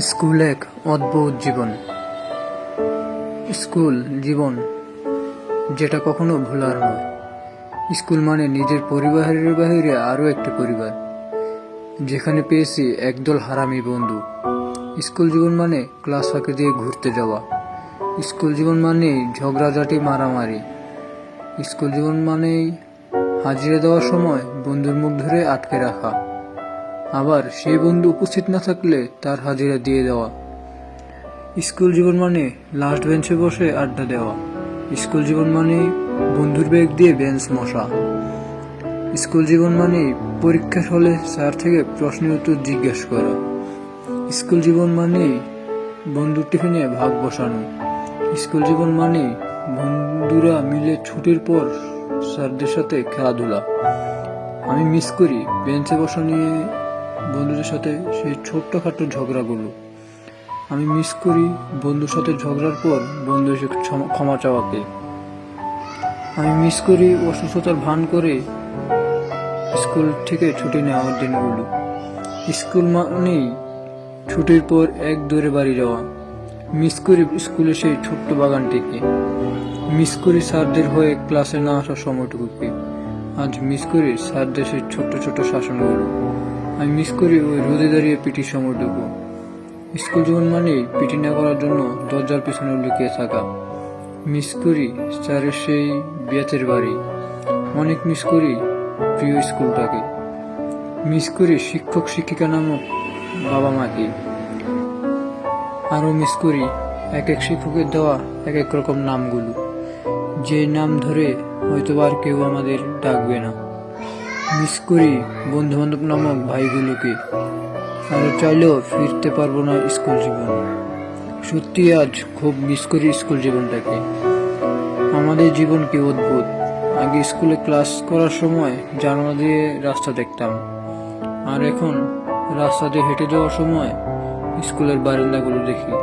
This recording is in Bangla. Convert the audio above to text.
স্কুল এক অদ্ভুত জীবন। স্কুল জীবন যেটা কখনো ভোলার নয়। স্কুল মানে নিজের পরিবারের বাইরে আরও একটি পরিবার, যেখানে পেয়েছি একদল হারামি বন্ধু। স্কুল জীবন মানে ক্লাস ফাঁকি দিয়ে ঘুরতে যাওয়া। স্কুল জীবন মানেই ঝগড়াঝাটি, মারামারি। স্কুল জীবন মানেই হাজিরা দেওয়ার সময় বন্ধুর মুখ ধরে আটকে রাখা, আবার সেই বন্ধু উপস্থিত না থাকলে তার হাজিরা দিয়ে দেওয়া। স্কুল জীবন মানে লাস্ট বেঞ্চে বসে আড্ডা দেওয়া। স্কুল জীবন মানে বন্ধুর ব্যাগ দিয়ে বেঞ্চ মশা। স্কুল জীবন মানে পরীক্ষার হলে স্যার থেকে প্রশ্নের উত্তর জিজ্ঞেস করা। স্কুল জীবন মানে বন্ধুর টিফিনে ভাগ বসানো। স্কুল জীবন মানে বন্ধুরা মিলে ছুটির পর স্যারদের সাথে খেলাধুলা। আমি মিস করি বেঞ্চে বসা নিয়ে বন্ধুদের সাথে সেই ছোট্টখাটো ঝগড়াগুলো। আমি মিস করি বন্ধুর সাথে ঝগড়ার পর বন্ধু এসে ক্ষমা চাওয়াকে। আমি মিস করি অসুস্থতার ভান করে স্কুল থেকে ছুটি নেওয়ার দিনগুলো। স্কুল মানেই ছুটির পর এক দৌড়ে বাড়ি যাওয়া। মিস করি স্কুলে সেই ছোট্ট বাগানটিকে। মিস করি স্যারদের হয়ে ক্লাসে না আসার সময়টুকুকে। আজ মিস করি স্যারদের সেই ছোট্ট ছোট্ট শাসনগুলো। আমি মিস করি ওই রোদে দাঁড়িয়ে পিটির সময়টুকু। স্কুল জীবন মানেই পিটি না করার জন্য দরজার পিছনে লুকিয়ে থাকা। মিস করি স্যারের সেই বেতের বাড়ি। অনেক মিস করি প্রিয় স্কুলটাকে। মিস করি শিক্ষক শিক্ষিকা নামক বাবা মাকে। আরও মিস করি এক এক শিক্ষকের দেওয়া এক এক রকম নামগুলো, যে নাম ধরে হয়তো আর কেউ আমাদের ডাকবে না। মিস করি বন্ধু বান্ধব নামক ভাইগুলোকে। আরও চাইলেও ফিরতে পারবো না স্কুল জীবন। সত্যি আজ খুব মিস করি স্কুল জীবনটাকে। আমাদের জীবন কি অদ্ভুত। আগে স্কুলে ক্লাস করার সময় জানালা দিয়ে রাস্তা দেখতাম, আর এখন রাস্তা দিয়ে হেঁটে যাওয়ার সময় স্কুলের বারান্দাগুলো দেখি।